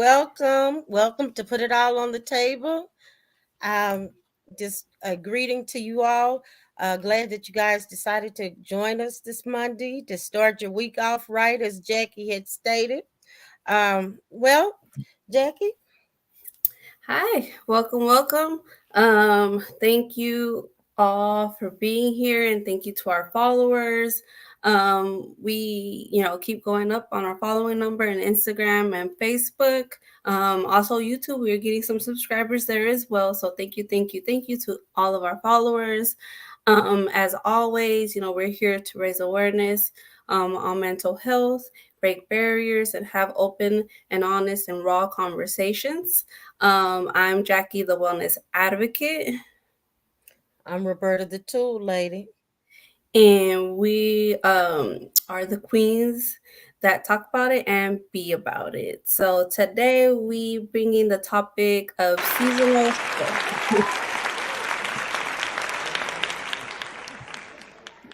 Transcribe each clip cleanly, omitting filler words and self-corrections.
Welcome to Put It All on the Table. Um, just a greeting to you all. Glad that you guys decided to join us this Monday to start your week off right, as Jackie had stated. Well, Jackie, Hi, welcome. Thank you all for being here, and thank you to our followers. We keep going up on our following number and Instagram and Facebook. Also YouTube, we're getting some subscribers there as well. So thank you to all of our followers. As always, we're here to raise awareness on mental health, break barriers, and have open and honest and raw conversations. I'm Jackie, the wellness advocate, I'm Roberta, the tool lady. and we are the queens that talk about it and be about it. So today we bring in the topic of seasonal stress.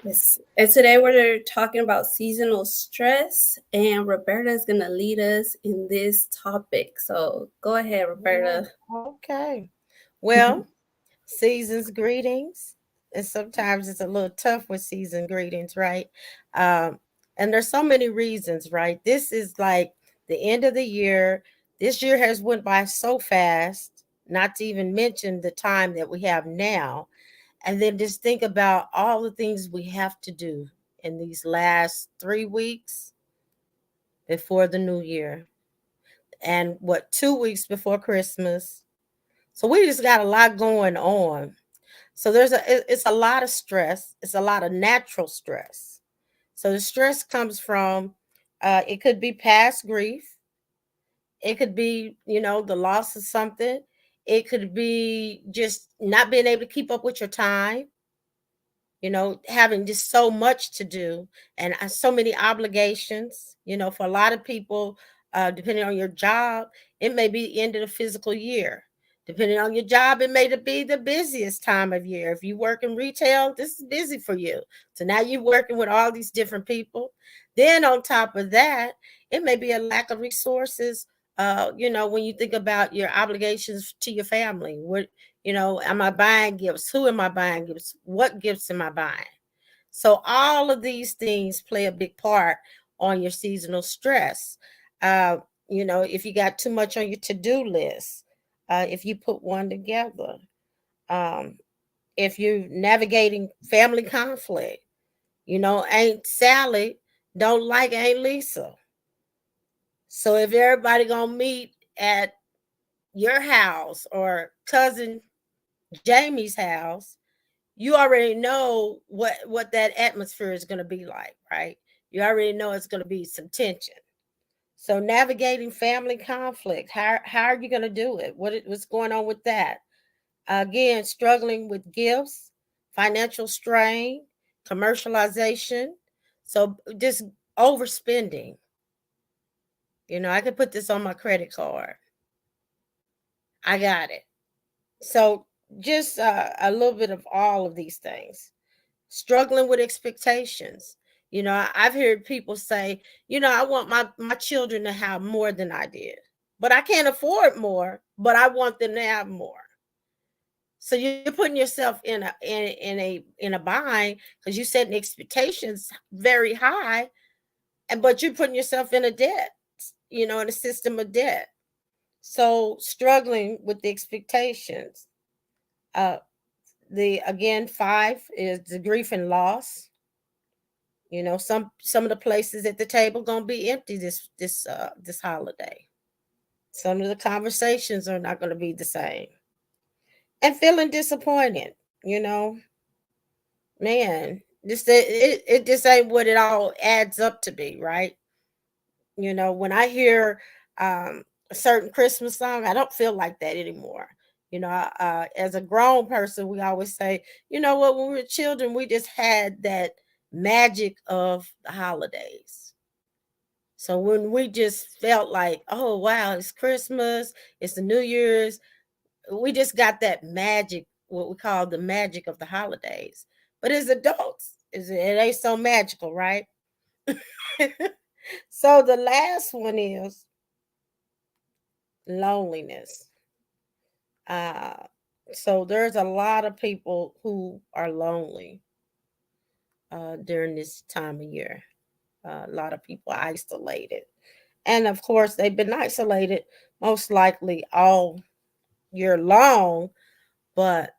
Yes. And today we're talking about seasonal stress, and Roberta is going to lead us in this topic. So go ahead, Roberta. Okay. Well, season's greetings. And sometimes it's a little tough with season greetings, right? Um, and there's so many reasons, right? This is like the end of the year. This year has went by so fast, not to even mention the time that we have now. And then just think about all the things we have to do in these last 3 weeks before the new year. And what, 2 weeks before Christmas. So we just got a lot going on. So it's a lot of stress. It's a lot of natural stress. So the stress comes from it could be past grief. It could be, the loss of something. It could be just not being able to keep up with your time, having just so much to do and so many obligations. For a lot of people, depending on your job, it may be the end of the physical year. Depending on your job, it may be the busiest time of year. If you work in retail, this is busy for you. So now you're working with all these different people. Then on top of that, it may be a lack of resources. When you think about your obligations to your family, am I buying gifts? Who am I buying gifts? What gifts am I buying? So all of these things play a big part on your seasonal stress. If you got too much on your to-do list, if you put one together, um, if you're navigating family conflict, Aunt Sally don't like Aunt Lisa. So if everybody gonna meet at your house or cousin Jamie's house, you already know what that atmosphere is going to be like, right? You already know it's going to be some tension. So navigating family conflict, how are you going to do it? What's going on with that? Again, struggling with gifts, financial strain, commercialization. So just overspending. I could put this on my credit card. I got it. So just a little bit of all of these things. Struggling with expectations. I've heard people say, I want my children to have more than I did, but I can't afford more, but I want them to have more. So you're putting yourself in a bind because you're setting expectations very high, but you're putting yourself in a debt, in a system of debt. So struggling with the expectations. Uh, the again 5 is the grief and loss. Some of the places at the table gonna be empty this holiday. Some of the conversations are not gonna be the same. And feeling disappointed, you know, man, it just ain't what it all adds up to be, right? When I hear a certain Christmas song, I don't feel like that anymore. As a grown person, we always say, you know what, when we were children, we just had that magic of the holidays. So when we just felt like, oh wow, it's Christmas, it's the New Year's, we just got that magic, what we call the magic of the holidays. But as adults, it ain't so magical, right? So the last one is loneliness. Uh, so there's a lot of people who are lonely during this time of year. A lot of people are isolated. And of course, they've been isolated most likely all year long, but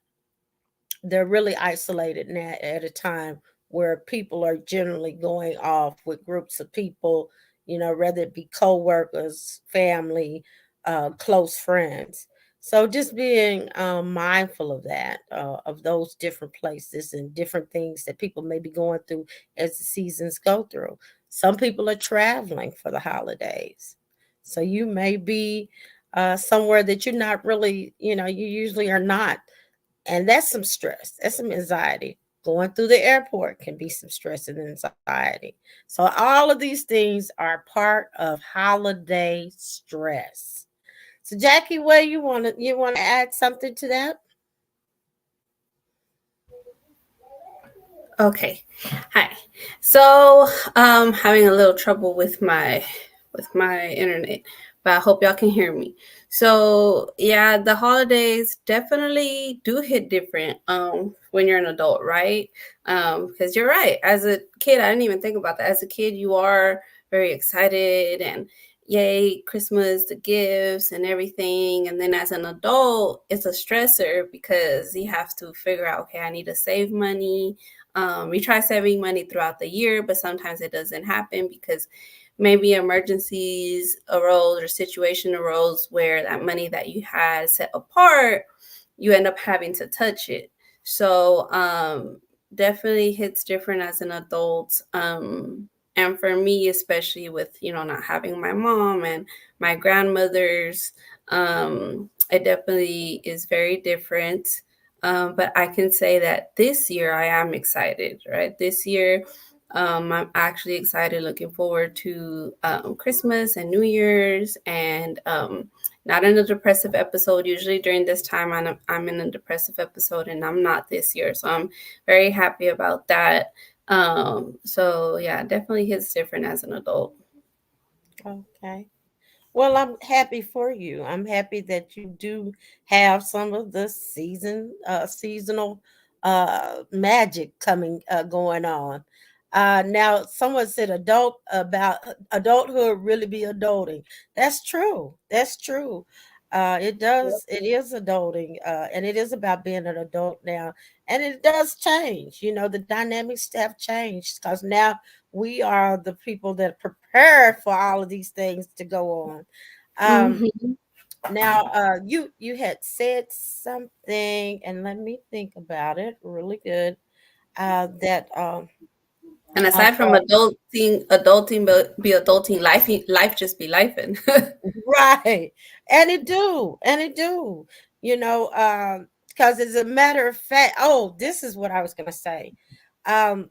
they're really isolated now at a time where people are generally going off with groups of people, whether it be co-workers, family, close friends. So just being mindful of that, of those different places and different things that people may be going through as the seasons go through. Some people are traveling for the holidays, so you may be somewhere that you're not really, you usually are not, and that's some stress. That's some anxiety. Going through the airport can be some stress and anxiety. So all of these things are part of holiday stress. So Jackie, what you want to add something to that? Okay. Hi. So, having a little trouble with my internet, but I hope y'all can hear me. So, yeah, the holidays definitely do hit different when you're an adult, right? Because you're right. As a kid, I didn't even think about that. As a kid, you are very excited and yay, Christmas, the gifts and everything. And then as an adult, it's a stressor because you have to figure out, okay, I need to save money. We try saving money throughout the year, but sometimes it doesn't happen because maybe emergencies arose or situation arose where that money that you had set apart, you end up having to touch it. So definitely hits different as an adult. And for me, especially with not having my mom and my grandmothers, it definitely is very different. But I can say that this year I am excited, right? This year, I'm actually excited, looking forward to Christmas and New Year's, and not in a depressive episode. Usually during this time, I'm in a depressive episode, and I'm not this year. So I'm very happy about that. So yeah, definitely hits different as an adult. Okay. Well, I'm happy for you. I'm happy that you do have some of the seasonal magic coming going on. Now, someone said adulthood really be adulting. That's true. That's true. It does. It is adulting, and it is about being an adult now. And it does change. The dynamics have changed because now we are the people that prepare for all of these things to go on. Um, Hmm. now, you had said something, and let me think about it really good. That And I aside from thought adulting, but be adulting, life just be lifing. right, and it do, because as a matter of fact, oh, this is what I was gonna say. Um,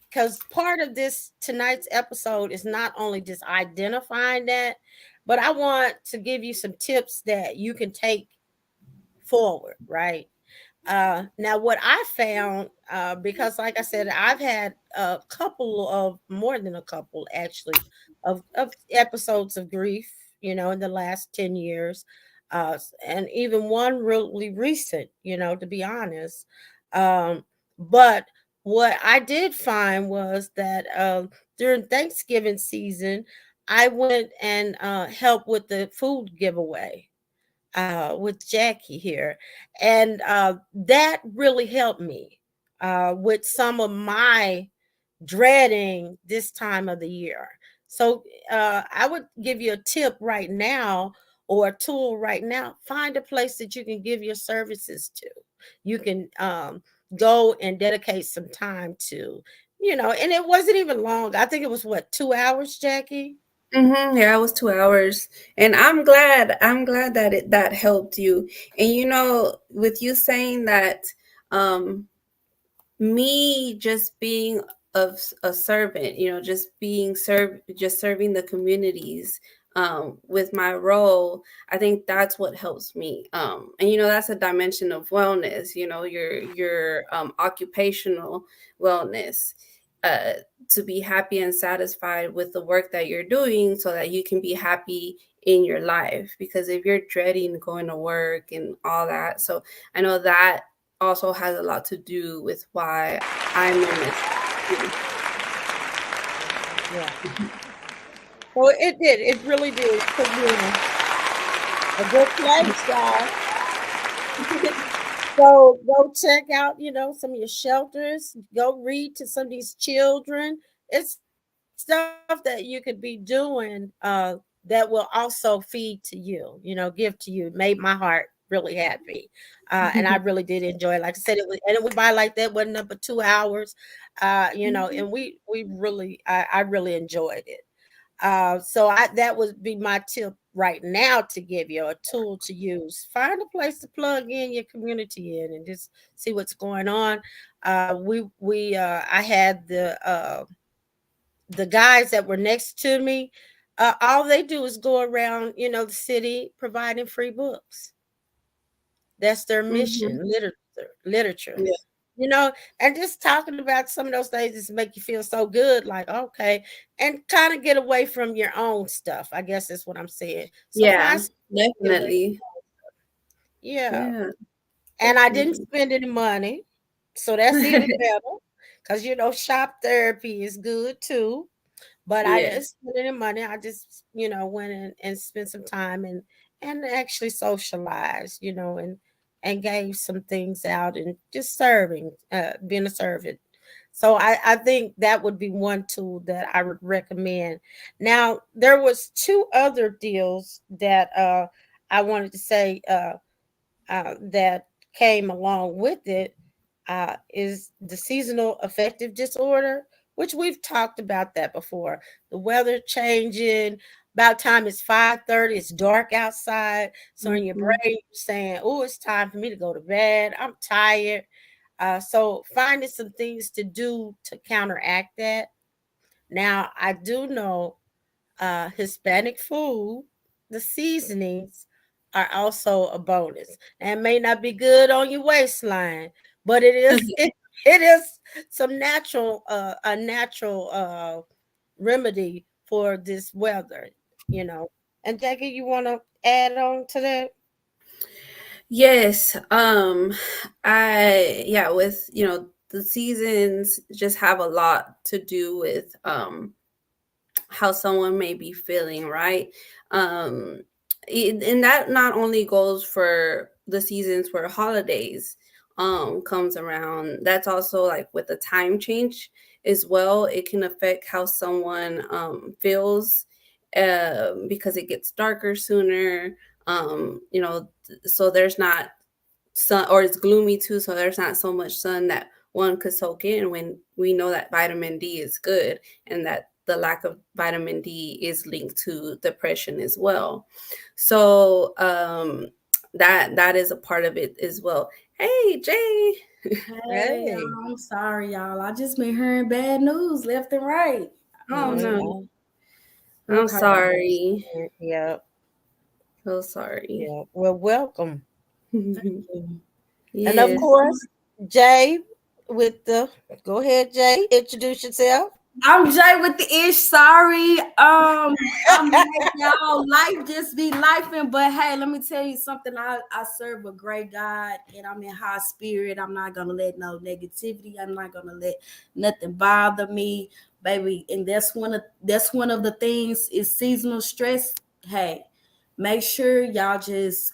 because part of this tonight's episode is not only just identifying that, but I want to give you some tips that you can take forward, right? Now, what I found, because like I said, I've had a couple of more than a couple actually of episodes of grief, in the last 10 years, and even one really recent, to be honest. But what I did find was that during Thanksgiving season, I went and helped with the food giveaway with Jackie here. And that really helped me with some of my dreading this time of the year. So I would give you a tip right now or a tool right now. Find a place that you can give your services to. You can go and dedicate some time to, and it wasn't even long. I think it was what, 2 hours, Jackie? Yeah, it was 2 hours, and I'm glad that that helped you. And with you saying that, um, me just being a servant, just just serving the communities with my role, I think that's what helps me. And that's a dimension of wellness, your occupational wellness. Uh, to be happy and satisfied with the work that you're doing so that you can be happy in your life, because if you're dreading going to work and all that. So I know that also has a lot to do with why I'm in this. Yeah. So it did. It really did put me in a good place, y'all. So go check out, some of your shelters. Go read to some of these children. It's stuff that you could be doing that will also feed to you, give to you. Made my heart really happy. And I really did enjoy it. Like I said, it went by like that, wasn't up but 2 hours. Mhm. And we really I really enjoyed it. So that would be my tip right now to give you a tool to use. Find a place to plug in your community in and just see what's going on. We I had the guys that were next to me. All they do is go around, the city providing free books. That's their mission, Mhm. literature. Yeah. You know, and just talking about some of those things just make you feel so good, like okay, and kind of get away from your own stuff. I guess that's what I'm saying. So Yeah, find some get away. definitely. Yeah, Yeah, and I didn't definitely. spend any money, so that's even better. Cause shop therapy is good too. But I didn't Yes. spend any money. I just, went and spent some time and actually socialized, and gave some things out and just serving, being a servant. So I think that would be one tool that I would recommend. Now there was two other deals that I wanted to say that came along with it is the seasonal affective disorder, which we've talked about that before. The weather changing, about time it's 5:30, it's dark outside. So in your Mhm. brain, you're saying, oh, it's time for me to go to bed. I'm tired. So finding some things to do to counteract that. Now, I do know Hispanic food, the seasonings are also a bonus. And may not be good on your waistline, but it is it is some natural a natural remedy for this weather, you know. And Jackie, you want to add on to that? Yes. I yeah, with the seasons just have a lot to do with how someone may be feeling, right? Um, and that not only goes for the seasons where holidays comes around. That's also like with the time change as well. It can affect how someone feels because it gets darker sooner. So there's not sun, or it's gloomy too, so there's not so much sun that one could soak in, when we know that vitamin D is good, and that the lack of vitamin D is linked to depression as well. So that is a part of it as well. Hey, Jay. Hey, Hey. y'all, I'm sorry, y'all. I just been hearing bad news left and right. Oh I'm no, Okay. I'm okay. I sorry. understand. Yeah. So sorry. Yeah. Well, welcome. Thank you. And of Yes. course, Jay with the go ahead, Jay. Introduce yourself. I'm Jay with the ish. Sorry. I'm like y'all. Life just be lifing. But hey, let me tell you something. I serve a great God, and I'm in high spirit. I'm not gonna let no negativity. I'm not gonna let nothing bother me, baby. And that's one of the things is seasonal stress. Hey, make sure y'all just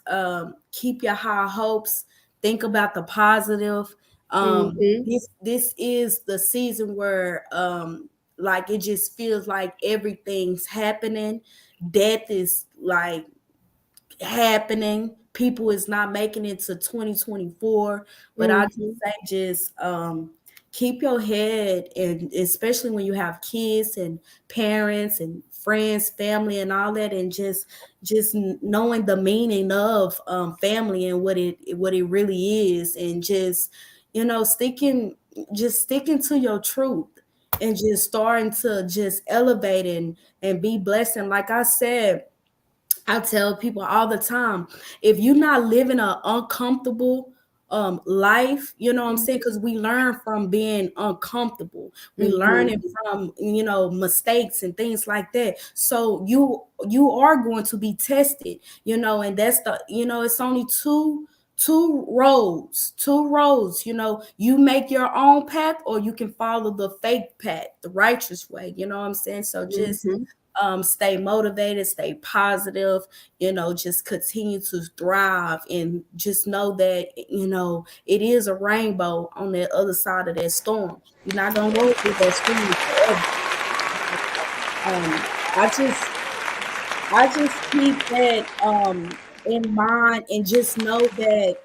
keep your high hopes. Think about the positive. Mm-hmm. This is the season where like it just feels like everything's happening. Death is like happening. People is not making it to 2024. But I just Mm-hmm. say just keep your head, and especially when you have kids and parents and friends, family and all that, and just knowing the meaning of family and what it really is, and just sticking to your truth, and just starting to just elevate and be blessed. And like I said, I tell people all the time, if you're not living a uncomfortable, life, you know what I'm saying? Mhm. Because we learn from being uncomfortable. We learn it Mhm. from, mistakes and things like that. So you are going to be tested, and that's it's only two roads. You make your own path, or you can follow the fake path, the righteous way. You know what I'm saying? So just Mhm. stay motivated, stay positive, just continue to thrive, and just know that it is a rainbow on the other side of that storm. You're not gonna go through that storm forever. Um i just I just keep that in mind, and just know that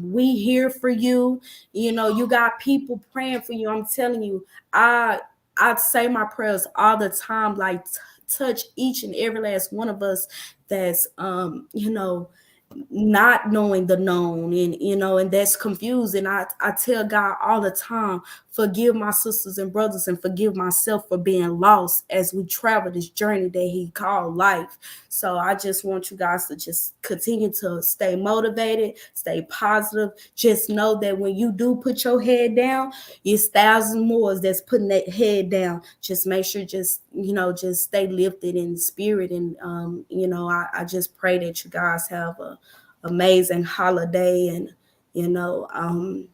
we here for you. You got people praying for you. I'm telling you, I say my prayers all the time, like touch each and every last one of us that's not knowing the known, and that's confusing. I tell God all the time, forgive my sisters and brothers, and forgive myself for being lost as we travel this journey that he called life. So I just want you guys to just continue to stay motivated, stay positive. Just know that when you do put your head down, it's thousands more that's putting that head down. Just make sure, just stay lifted in spirit. And I just pray that you guys have a amazing holiday. And you know um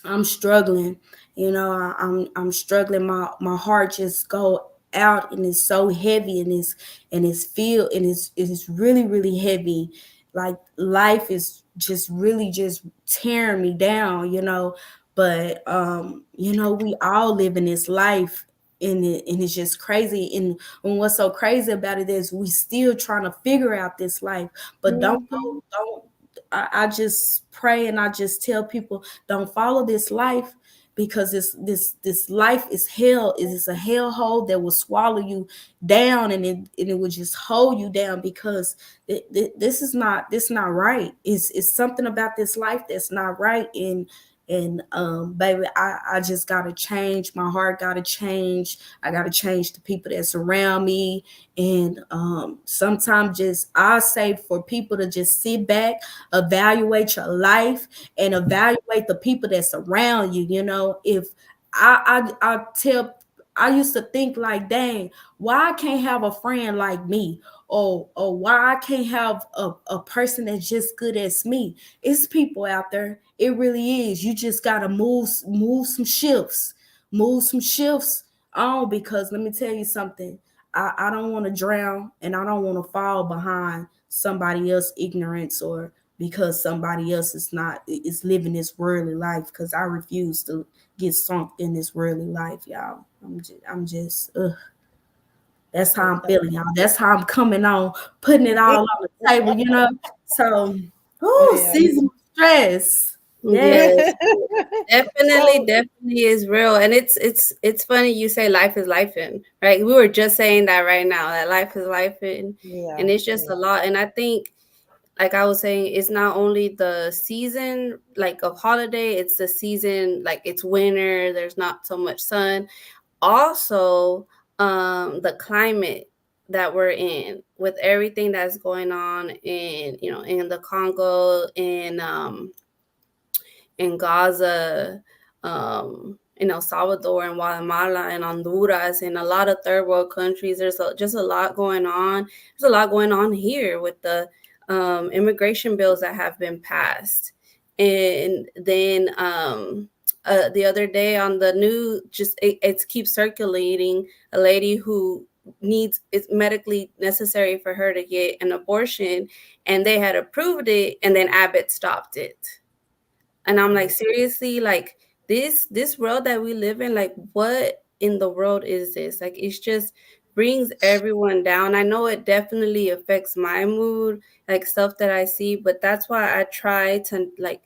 I'm struggling. I'm struggling. My heart just go out, and it's so heavy, and it's really really heavy. Like life is just really just tearing me down. But we all live in this life, and it's just crazy. And what's so crazy about it is we still trying to figure out this life. But don't Mhm. go, don't. I just pray, and I just tell people, don't follow this life, because this life is hell. It is a hellhole that will swallow you down, and it will just hold you down, because this is not right. It's something about this life that's not right. And baby, I just gotta change. My heart gotta change. I gotta change the people that surround me. And sometimes, just I say, for people to just sit back, evaluate your life, and evaluate the people that surround you. If I tell, I used to think like, dang, why I can't have a friend like me, or why I can't have a person that's just good as me. It's people out there. It really is. You just gotta move some shifts on, because let me tell you something. I don't want to drown, and I don't want to fall behind somebody else ignorance, or because somebody else is living this worldly life, because I refuse to get sunk in this worldly life, y'all. I'm just that's how I'm Okay. feeling, y'all. That's how I'm coming on, putting it all on the table. So, Yeah. season of stress. Yeah. Yes. Definitely, So definitely is real. And it's funny you say life is life in, right? We were just saying that right now, that life is life in, yeah, and it's just yeah. a lot. And I think, like I was saying, it's not only the season like of holiday, it's the season, like it's winter, there's not so much sun. Also, the climate that we're in, with everything that's going on in, in the Congo, in Gaza, in El Salvador, and Guatemala, and Honduras, and a lot of third world countries. There's just a lot going on. There's a lot going on here with the immigration bills that have been passed. And then the other day on the news, just it keeps circulating, a lady who needs, it's medically necessary for her to get an abortion, and they had approved it, and then Abbott stopped it. And I'm like, seriously, like this world that we live in, like what in the world is this? Like it's just brings everyone down. I know it definitely affects my mood, like stuff that I see, but that's why I try to like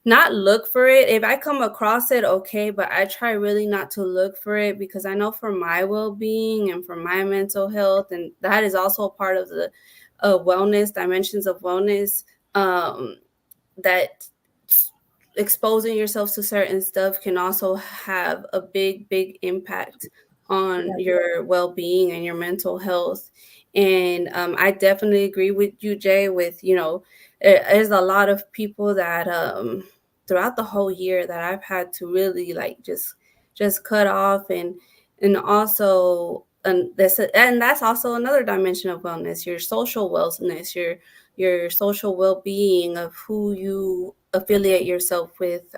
not look for it. If I come across it, okay, but I try really not to look for it, because I know for my well-being and for my mental health, and that is also a part of the wellness, dimensions of wellness, that exposing yourself to certain stuff can also have a big impact on your well-being and your mental health. And I definitely agree with you, Jay, with, there's a lot of people that throughout the whole year that I've had to really like just cut off. And also, and that's also another dimension of wellness, your social wellness, your social well-being of who you affiliate yourself with.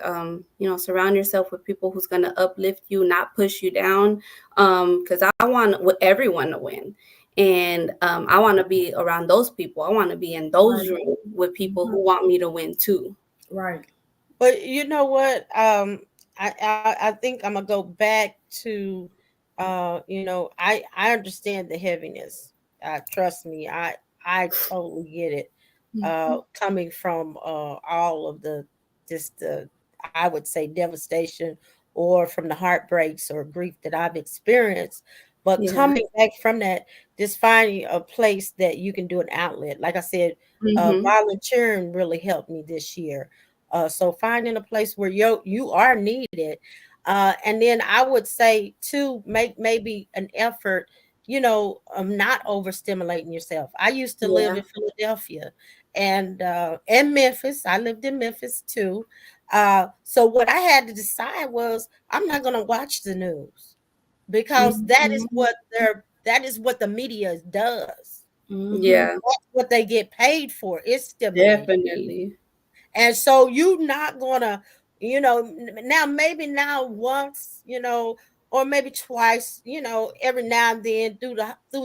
Surround yourself with people who's going to uplift you, not push you down, because I want everyone to win. And I want to be around those people. I want to be in those Right. rooms with people Mhm. who want me to win too. Right. But you know what? I think I'm gonna go back to, I understand the heaviness. Trust me, I totally get it. Mhm. Coming from all of the just the I would say devastation or from the heartbreaks or grief that I've experienced. But Yeah. coming back from that, just finding a place that you can do an outlet. Like I said, Mhm. volunteering really helped me this year. So finding a place where you are needed, and then I would say to make maybe an effort, not overstimulating yourself. I used to live Yeah. in Philadelphia and Memphis. I lived in Memphis too. So what I had to decide was I'm not going to watch the news because Mhm. that is what the media does. Mhm. Yeah. That's what they get paid for. It's stimulating. Definitely. And so you not gonna, now maybe now once, or maybe twice, every now and then through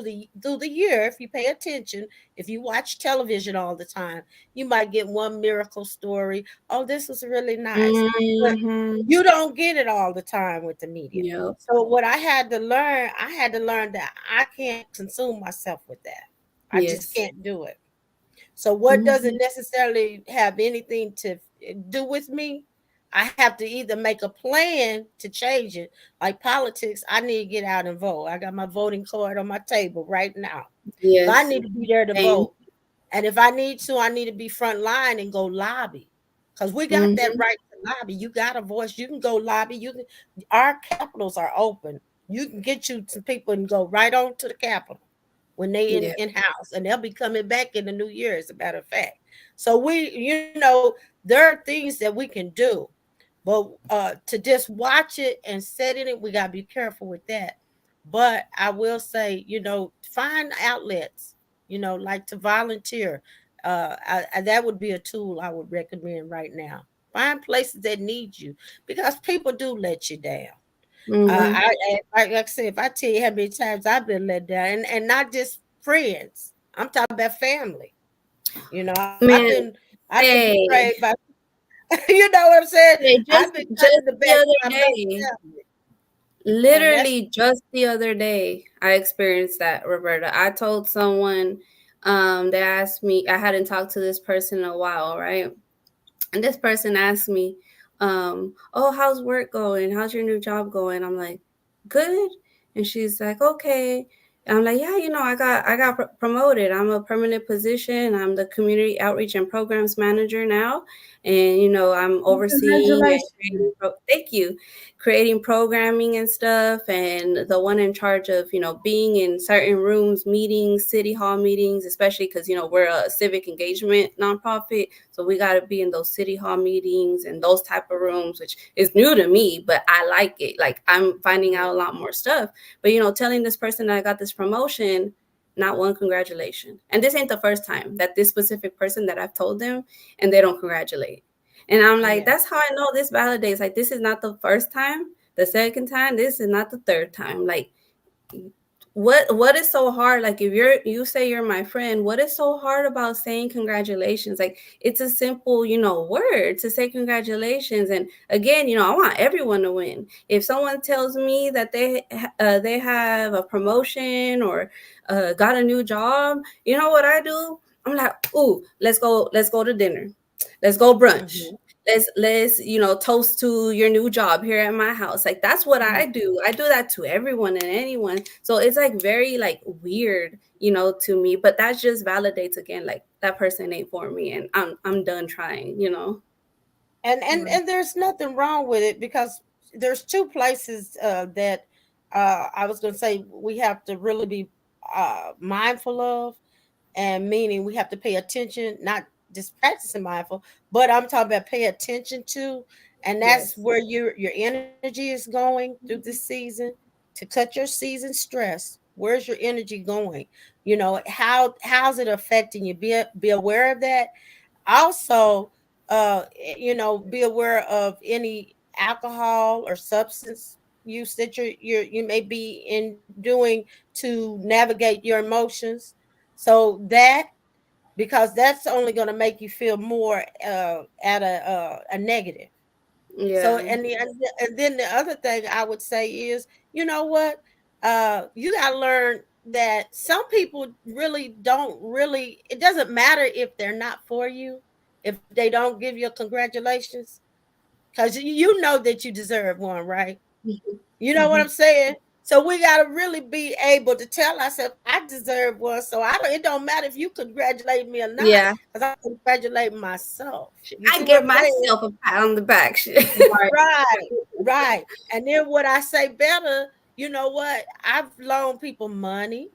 the year, if you pay attention, if you watch television all the time, you might get one miracle story. Oh, this was really nice. But Mhm. you don't get it all the time with the media. Yep. So what I had to learn that I can't consume myself with that. I just Yes. can't do it. So what doesn't Mhm. necessarily have anything to do with me, I have to either make a plan to change it. Like politics, I need to get out and vote. I got my voting card on my table right now. So I Yes. need to be there to Same. vote. And if I need to, I need to be front line and go lobby. Because we got that Mhm. right to lobby. You got a voice. You can go lobby. Our capitals are open. You can get you some people and go right on to the capitol when they in, Yeah. in house. And they'll be coming back in the new year, as a matter of fact. So there are things that we can do. But to just watch it and set in it, we gotta be careful with that. But I will say, find outlets, like to volunteer. That would be a tool I would recommend right now. Find places that need you because people do let you down. Mhm. Like I said, if I tell you how many times I've been let down, and not just friends, I'm talking about family. Man, I've been betrayed hey, by, you know what I'm saying? hey, I've been cut in just the the back other by my day, family, and that's literally just the other day, I experienced that, Roberta. I told someone, they asked me, I hadn't talked to this person in a while, right? And this person asked me, "Oh, how's work going? How's your new job going?" I'm like, "Good." And she's like, "Okay." And I'm like, "Yeah, I got promoted. I'm a permanent position. I'm the community outreach and programs manager now, and I'm Well, overseeing and congratulations. thank you, creating programming and stuff, and the one in charge of being in certain rooms, meetings, city hall meetings, especially because we're a civic engagement nonprofit, so we got to be in those city hall meetings and those type of rooms, which is new to me, but I like it. Like, I'm finding out a lot more stuff. But telling this person that I got this promotion, not one congratulation. And this ain't the first time that this specific person that I've told them and they don't congratulate. And I'm like, yeah. that's how I know this validates. Like, this is not the first time, the second time, this is not the third time. Like, what is so hard? Like, if you say you're my friend, what is so hard about saying congratulations? Like, it's a simple word to say congratulations. And again, I want everyone to win. If someone tells me that they have a promotion or got a new job, you know what I do? I'm like, ooh, let's go to dinner, let's go brunch, Hmm. let's toast to your new job here at my house. Like, that's what Mhm. I do. I do that to everyone and anyone. So it's like very like weird, to me, but that just validates again, like, that person ain't for me, and I'm done trying. Right. And there's nothing wrong with it because there's two places that I was going to say we have to really be mindful of, and meaning we have to pay attention, not just practicing mindful, but I'm talking about pay attention to, and that's Yes. where your energy is going through this season to cut your season stress. Where's your energy going? How's it affecting you? Be aware of that. Also, be aware of any alcohol or substance use that you may be in doing to navigate your emotions. So that, because that's only going to make you feel more at a negative. So, Yeah. and then the other thing I would say is, you know what? You got to learn that some people really don't really. It doesn't matter if they're not for you, if they don't give you a congratulations, because you know that you deserve one, right? You know what Mhm. I'm saying? So we got to really be able to tell ourselves, I deserve one. So I don't. It don't matter if you congratulate me or not, Yeah. because I congratulate myself. You I see what give I'm saying? myself a pat on the back. Right. Right, right. And then what I say better, you know what? I've loaned people money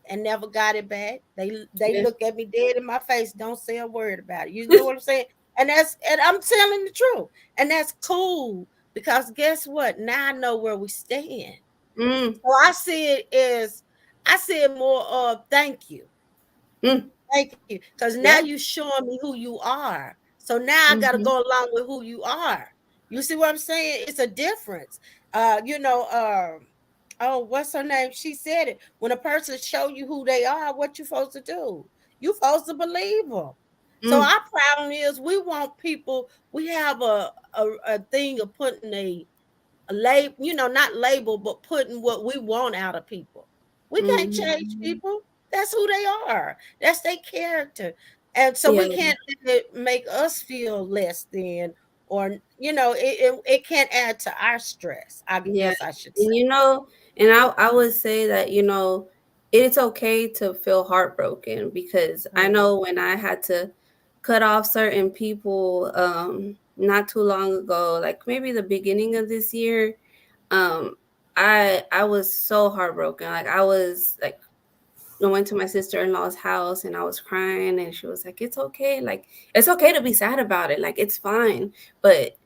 and never got it back. They Yeah. look at me dead in my face, don't say a word about it. You know what I'm saying? And I'm telling the truth. And that's cool, because guess what? Now I know where we stand. Mm, So I see it more of thank you. mm, Thank you. Because now yeah. you showing me who you are. So now I gotta Mhm, go along with who you are. You see what I'm saying? It's a difference. Oh, what's her name? She said it. When a person show you who they are, what you supposed to do? You supposed to believe them. So mm, our problem is we want people, we have a thing of putting a label, not label, but putting what we want out of people. We can't change mhm. people. That's who they are. That's their character. And so Yeah, we can't let it make us feel less than, or it can't add to our stress. I yeah. guess I should say. And and I would say that, it's okay to feel heartbroken because I Mm, know when I had to cut off certain people not too long ago, like maybe the beginning of this year, um I was so heartbroken. Like I was like I went to my sister-in-law's house and I was crying and she was like, "It's okay. Like it's okay to be sad about it. Like it's fine." But,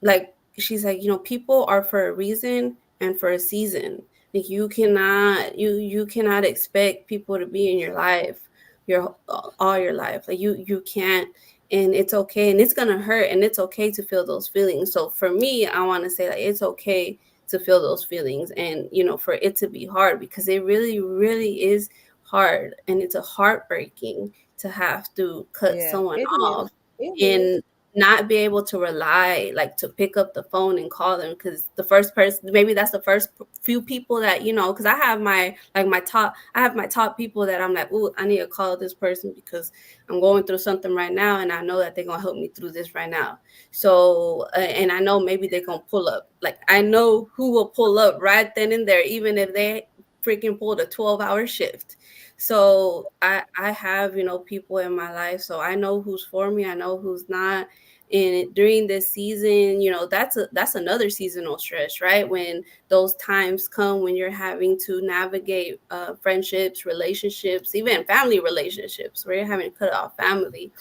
like she's like, people are for a reason and for a season. Like you cannot expect people to be in your life your all your life. Like you can't, and it's okay and it's gonna hurt and it's okay to feel those feelings. So for me, I want to say that it's okay to feel those feelings and for it to be hard because it really, really is hard and it's a heartbreaking to have to cut yeah, someone it off is. It is. and not be able to rely like to pick up the phone and call them because the first person, maybe that's the first few people that because I have my like my top I have my top people that I'm like, "Ooh, I need to call this person because I'm going through something right now and I know that they're gonna help me through this right now." So and I know maybe they're gonna pull up, like I know who will pull up right then and there even if they freaking pulled a 12-hour shift. So I have people in my life, so I know who's for me, I know who's not. And during this season, that's another seasonal stress, right? When those times come when you're having to navigate friendships, relationships, even family relationships, where you're having to cut off family.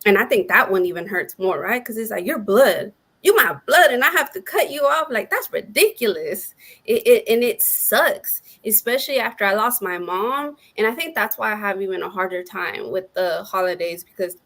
And I think that one even hurts more, right? Because it's like your blood, you my blood, and I have to cut you off. Like that's ridiculous. And it sucks, especially after I lost my mom. And I think that's why I have even a harder time with the holidays because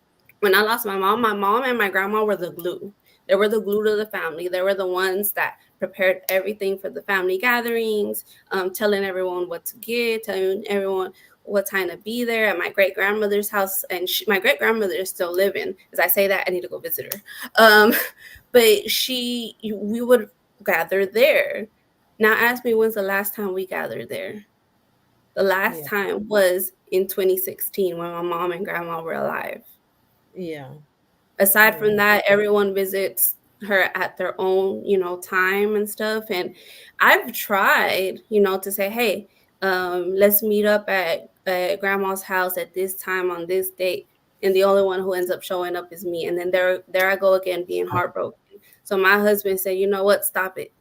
when I lost my mom and my grandma were the glue. They were the glue to the family. They were the ones that prepared everything for the family gatherings, telling everyone what to get, telling everyone what time to be there at my great grandmother's house. And my great grandmother is still living. As I say that, I need to go visit her. But we would gather there. Now, ask me when's the last time we gathered there? The last Yeah, time was in 2016 when my mom and grandma were alive. yeah, Aside from yeah, that, everyone visits her at their own, time and stuff. And I've tried, to say, hey, let's meet up at grandma's house at this time on this date. And the only one who ends up showing up is me. And then there I go again being heartbroken. So my husband said, you know what, stop it.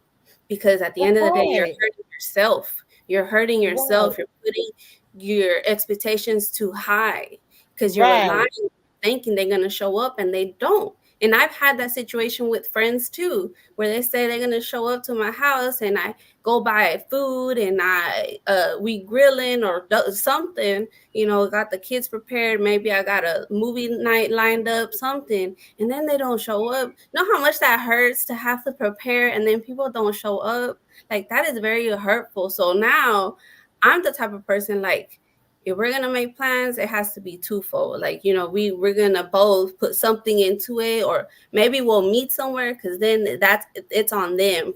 Because at the end of the day, you're right. hurting yourself. You're hurting Right. yourself. You're putting your expectations too high because you're relying, Right. thinking they're going to show up and they don't. And I've had that situation with friends too, where they say they're going to show up to my house and I go buy food and we grilling or something, got the kids prepared. Maybe I got a movie night lined up, something, and then they don't show up. Know how much that hurts to have to prepare and then people don't show up? Like, that is very hurtful. So now I'm the type of person, like, if we're gonna make plans, it has to be twofold. Like, we're gonna both put something into it, or maybe we'll meet somewhere, because then it's on them,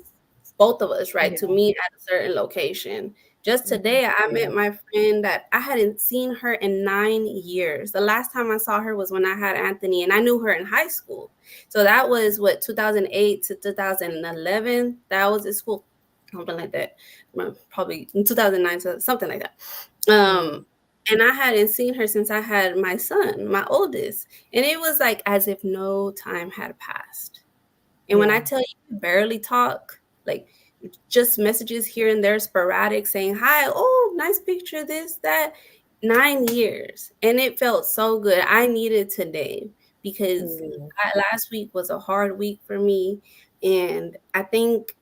both of us, right, to Yeah. meet at a certain location. Just today, I Yeah. met my friend that I hadn't seen her in 9 years. The last time I saw her was when I had Anthony, and I knew her in high school. So that was what, 2008 to 2011. That was at school, something like that. Probably in 2009, so something like that. Yeah. And I hadn't seen her since I had my son, my oldest. And it was like as if no time had passed. And when I Yeah. tell you we barely talk, like just messages here and there, sporadic, saying hi, oh, nice picture, this, that. 9 years. And it felt so good. I needed today because Yeah. last week was a hard week for me. And I think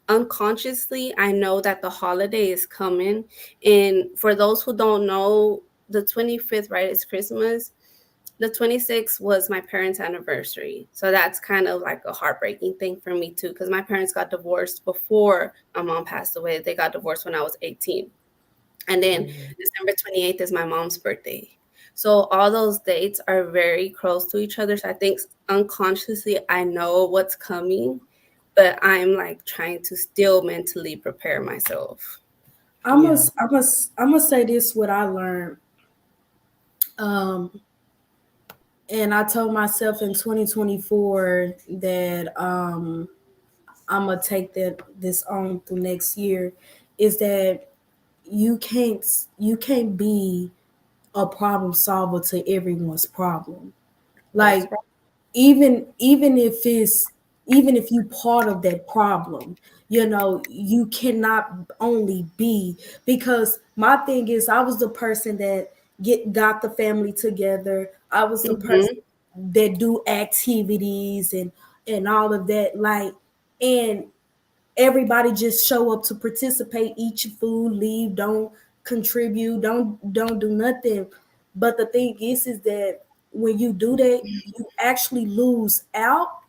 unconsciously, I know that the holiday is coming. And for those who don't know, the 25th, right, is Christmas. The 26th was my parents' anniversary. So that's kind of like a heartbreaking thing for me too, because my parents got divorced before my mom passed away. They got divorced when I was 18. And then Yeah. December 28th is my mom's birthday. So all those dates are very close to each other. So I think unconsciously I know what's coming, but I'm like trying to still mentally prepare myself. I Yeah. must, I must, I must say this. What I learned, um, and I told myself in 2024 that I'm gonna take this on through next year, is that you can't you can't be a problem solver to everyone's problem. That's Like right. even if it's even if you part of that problem, you cannot only be, because my thing is I was the person that got the family together. I was the person Mm-hmm. that do activities and all of that, like, and everybody just show up to participate, eat your food, leave, don't contribute, don't do nothing. But the thing is that when you do that, you actually lose out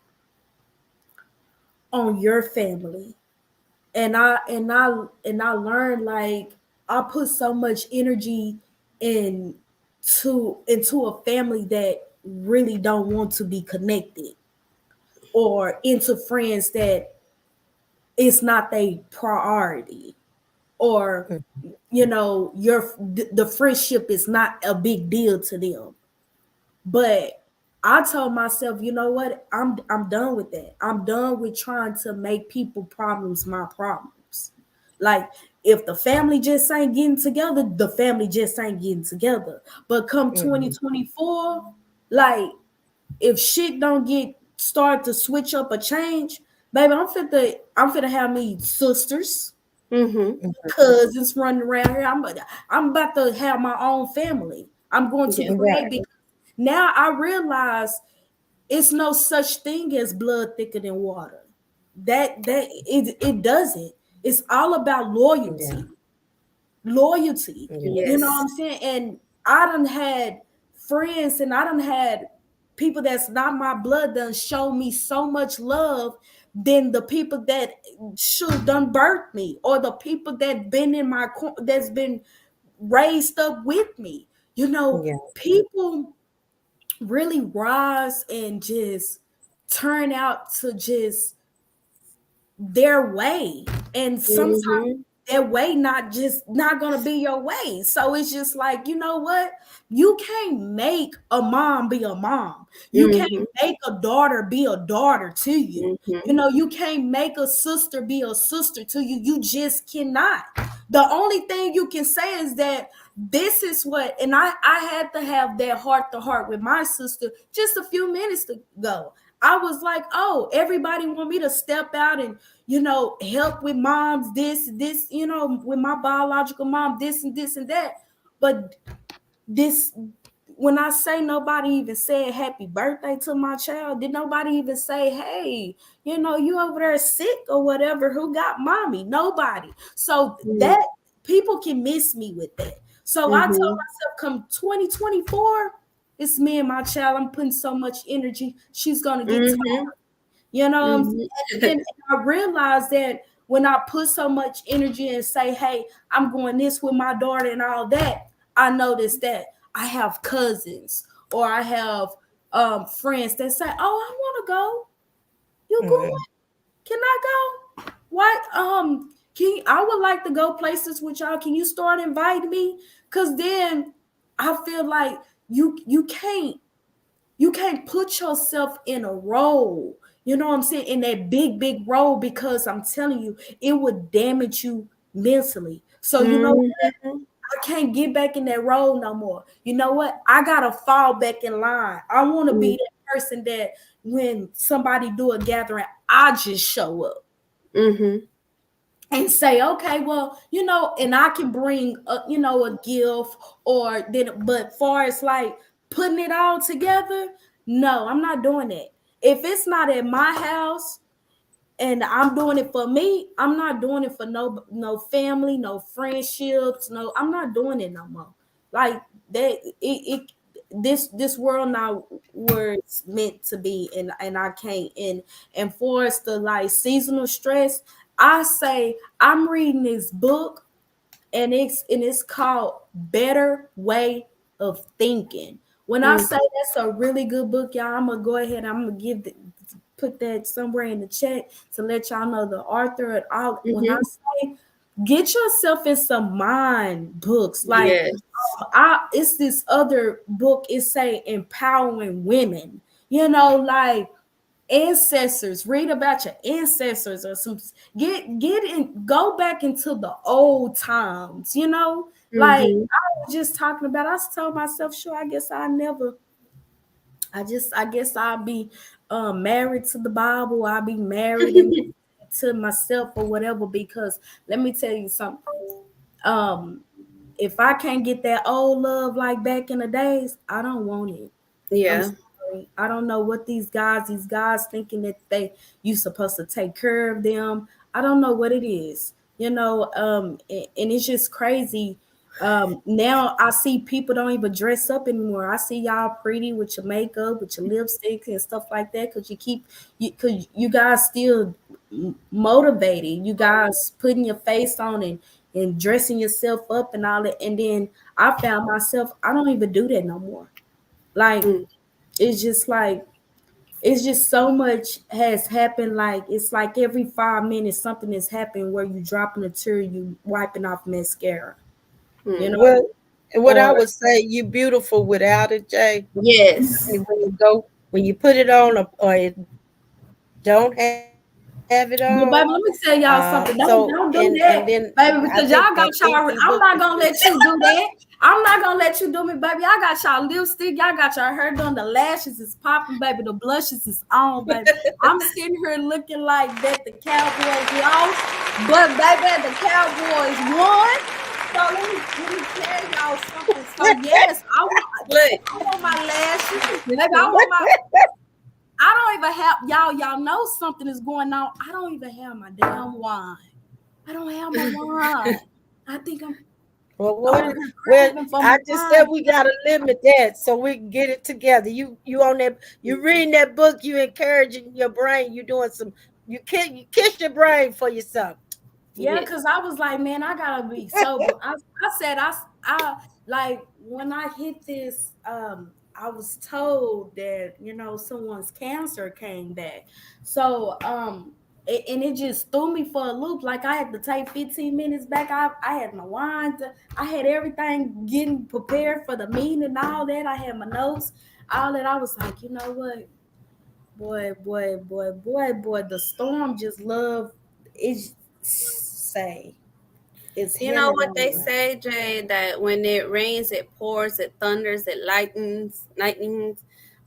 on your family. And I learned, like, I put so much energy in into a family that really don't want to be connected, or into friends that it's not their priority, or the friendship is not a big deal to them. But I told myself, you know what, I'm done with that. I'm done with trying to make people problems my problems. Like, if the family just ain't getting together, the family just ain't getting together. But come Mhm. 2024, like, if shit don't get start to switch up or change, baby, I'm finna have me sisters, Mm-hmm. cousins running around here. I'm about to have my own family. I'm going to Yeah. create, Right. because now I realize it's no such thing as blood thicker than water. It doesn't. It's all about Yeah. loyalty. Yeah. You know what Yes. I'm saying? And I done had friends, and I done had people that's not my blood done show me so much love than the people that should done birthed me, or the people that been in that's been raised up with me. Yeah. People really rise and just turn out to just their way, and sometimes Mm-hmm. their way not gonna be your way. So it's just like, you know what, you can't make a mom be a mom, you can't Mm-hmm. make a daughter be a daughter to you, Mm-hmm. you can't make a sister be a sister to you. You just cannot. The only thing you can say is that this is what, and I had to have that heart to heart with my sister just a few minutes ago. I was like, oh, everybody want me to step out and, help with mom's this, with my biological mom, this and this and that. But this, when I say nobody even said happy birthday to my child, did nobody even say, hey, you over there sick or whatever, who got mommy? Nobody. So Mm-hmm. that people can miss me with that. So I told myself, come 2024, it's me and my child. I'm putting so much energy. She's gonna get tired. Mm-hmm. You know what I'm saying? Mm-hmm. And I realized that when I put so much energy and say, hey, I'm going this with my daughter and all that, I noticed that I have cousins or I have friends that say, oh, I want to go. You going? Mm-hmm. Can I go? Why? I would like to go places with y'all. Can you start inviting me? Cause then I feel like you can't put yourself in a role, you know what I'm saying, in that big role, because I'm telling you, it would damage you mentally. So you know, Mm-hmm. I can't get back in that role no more. You know what? I gotta fall back in line. I want to be that person that when somebody do a gathering, I just show up Mm-hmm. and say, okay, well, and I can bring a gift or then, but far as like putting it all together, no, I'm not doing that. If it's not at my house and I'm doing it for me, I'm not doing it for no family, no friendships, no, I'm not doing it no more. Like that, this world not where it's meant to be, and I can't. And for us the like seasonal stress, I say I'm reading this book, and it's called Better Way of Thinking. When I say that's a really good book, y'all, I'm gonna go ahead. I'm gonna put that somewhere in the chat to let y'all know the author and all. When I Mm-hmm. say get yourself in some mind books, like Yes. it's this other book. It say empowering women. Like ancestors. Read about your ancestors or some. Get in. Go back into the old times. Like Mm-hmm. I was just talking about. I told myself, sure. I guess I never. I guess I'll be married to the Bible. I'll be married and to myself or whatever. Because let me tell you something. Um, if I can't get that old love like back in the days, I don't want it. I'm Yeah. sorry. I don't know what these guys thinking that you supposed to take care of them. I don't know what it is. And it's just crazy. Now I see people don't even dress up anymore. I see y'all pretty with your makeup, with your lipsticks and stuff like that, because cause you guys still motivated. You guys putting your face on and dressing yourself up and all that. And then I found myself, I don't even do that no more. Like Mm. it's just like it's just so much has happened. Like it's like every 5 minutes something has happened where you dropping a tear, you wiping off mascara, you Mm. know, Well, what I or would say, you beautiful without it, Jay. Yes. And when you put it on, or it don't have it on. but baby, let me tell y'all something. Don't do And then that, I baby, think because that y'all got thinking y'all. book I'm is not just gonna let you do that. I'm not gonna let you do me, baby. Y'all got y'all lipstick, y'all got your hair done, the lashes is popping, baby, the blushes is on, baby. I'm sitting here looking like that the Cowboys lost, but baby, the Cowboys won. So let me tell y'all something. So yes, Look. I want my lashes, baby. I don't even have y'all know something is going on. I don't even have my damn wine. I don't have my wine. I think I'm well, over what? here Well, craving for my I just said wine. we gotta limit that so we can get it together. You on that? You reading that book? You encouraging your brain? You doing some? You kiss your brain for yourself. Yeah, Yes. because I was like, man, I gotta be sober. I said I like when I hit this, I was told that, someone's cancer came back. So and it just threw me for a loop. Like I had to take 15 minutes back. I had my wine, I had everything getting prepared for the meeting and all that. I had my notes, all that. I was like, you know what? Boy, the storm just love is say it's You know headed what on they right. say, Jay, that when it rains, it pours, it thunders, it lightens.